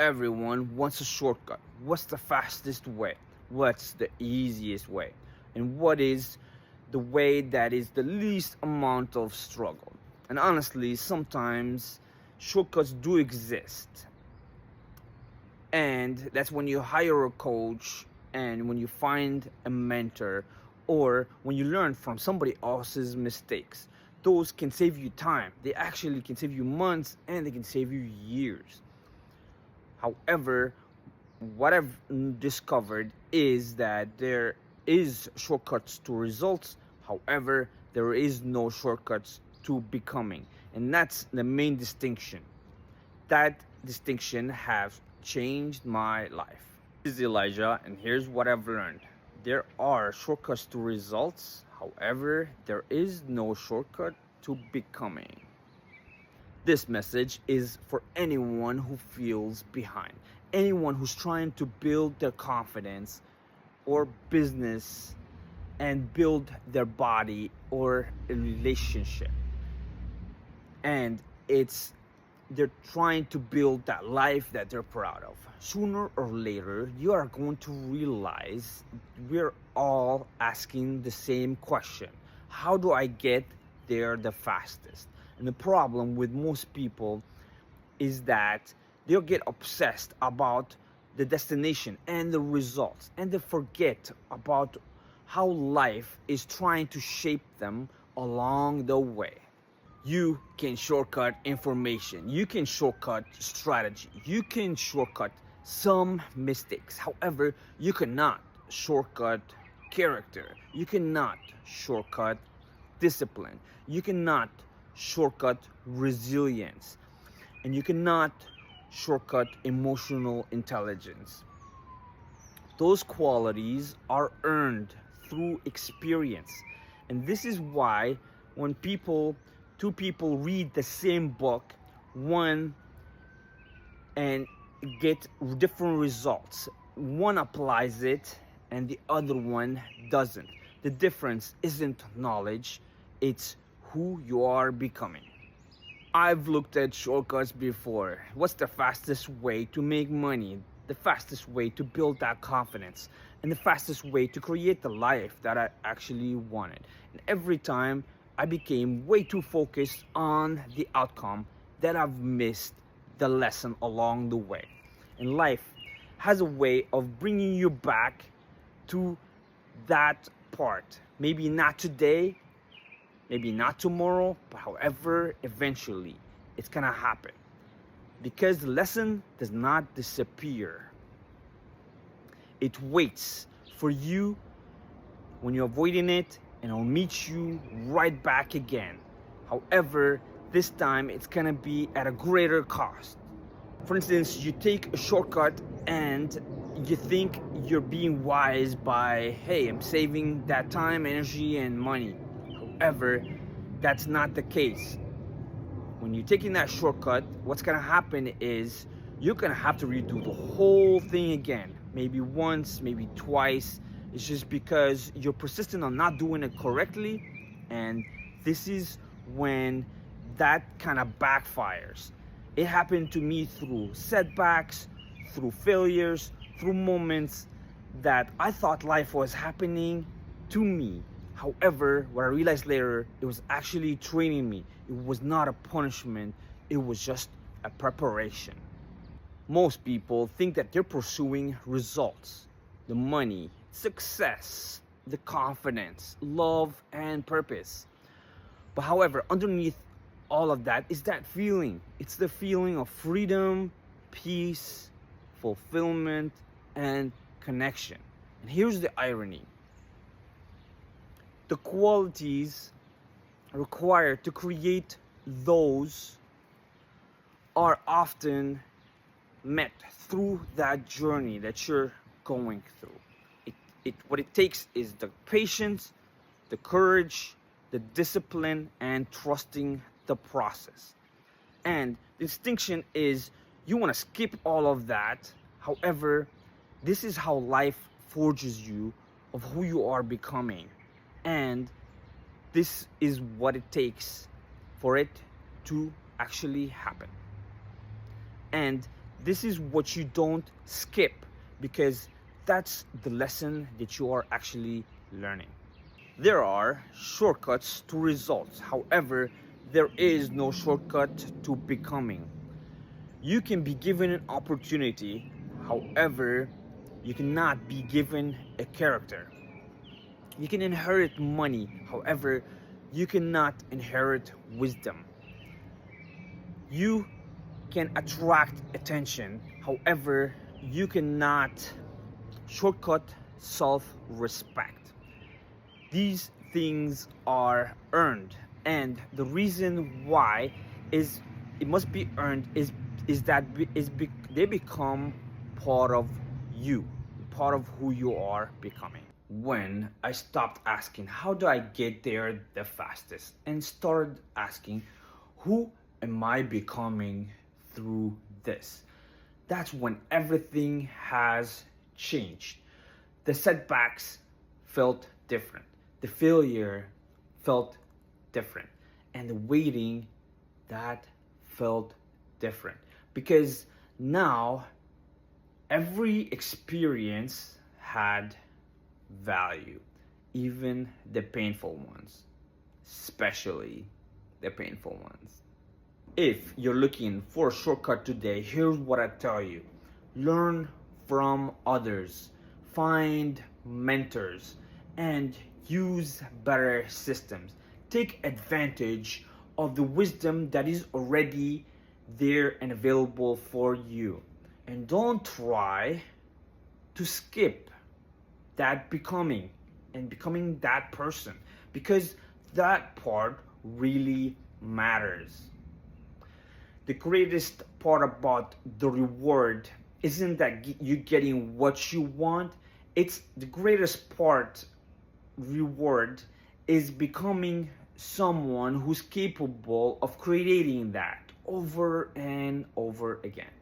Everyone wants a shortcut. What's the fastest way? What's the easiest way? And what is the way that is the least amount of struggle? And honestly, sometimes shortcuts do exist. And that's when you hire a coach, and when you find a mentor, or when you learn from somebody else's mistakes. Those can save you time. They actually can save you months, and they can save you years. However, what I've discovered is that there is shortcuts to results. However, there is no shortcuts to becoming. And that's the main distinction. That distinction has changed my life. This is Elijah, and here's what I've learned. There are shortcuts to results. However, there is no shortcut to becoming. This message is for anyone who feels behind, anyone who's trying to build their confidence or business and build their body or a relationship. And they're trying to build that life that they're proud of. Sooner or later, you are going to realize we're all asking the same question. How do I get there the fastest? And the problem with most people is that they'll get obsessed about the destination and the results, and they forget about how life is trying to shape them along the way. You can shortcut information, you can shortcut strategy, you can shortcut some mistakes. However, you cannot shortcut character, you cannot shortcut discipline, you cannot shortcut resilience, and you cannot shortcut emotional intelligence. Those qualities are earned through experience. And this is why when two people read the same book, one and get different results. One applies it and the other one doesn't. The difference isn't knowledge, it's who you are becoming. I've looked at shortcuts before. What's the fastest way to make money? The fastest way to build that confidence, and the fastest way to create the life that I actually wanted. And every time I became way too focused on the outcome that I've missed the lesson along the way. And life has a way of bringing you back to that part. Maybe not today, maybe not tomorrow, but however, eventually it's gonna happen. Because the lesson does not disappear. It waits for you when you're avoiding it, and it'll meet you right back again. However, this time it's gonna be at a greater cost. For instance, you take a shortcut and you think you're being wise by, hey, I'm saving that time, energy, and money. However, that's not the case. When you're taking that shortcut, what's gonna happen is you're gonna have to redo the whole thing again. Maybe once, maybe twice. It's just because you're persistent on not doing it correctly, and this is when that kind of backfires. It happened to me through setbacks, through failures, through moments that I thought life was happening to me. However, what I realized later, it was actually training me. It was not a punishment, it was just a preparation. Most people think that they're pursuing results, the money, success, the confidence, love, and purpose. But however, underneath all of that is that feeling. It's the feeling of freedom, peace, fulfillment, and connection. And here's the irony. The qualities required to create those are often met through that journey that you're going through. What it takes is the patience, the courage, the discipline, and trusting the process. And the distinction is you want to skip all of that. However, this is how life forges you of who you are becoming. And this is what it takes for it to actually happen. And This is what you don't skip, because that's the lesson that you are actually learning. There are shortcuts to results. However, there is no shortcut to becoming. You can be given an opportunity. However, you cannot be given a character. You can inherit money. However, you cannot inherit wisdom. You can attract attention. However, you cannot shortcut self-respect. These things are earned, and the reason why is it must be earned is that they become part of you, part of who you are becoming. When I stopped asking how do I get there the fastest and started asking who am I becoming through this, that's when everything has changed. The setbacks felt different, the failure felt different, and the waiting, that felt different, because now every experience had value, even the painful ones, especially the painful ones. If you're looking for a shortcut today, here's what I tell you: learn from others, find mentors, and use better systems. Take advantage of the wisdom that is already there and available for you, and don't try to skip that becoming and becoming that person, because that part really matters. The greatest part about the reward isn't that you getting what you want. It's the greatest part, reward, is becoming someone who's capable of creating that over and over again.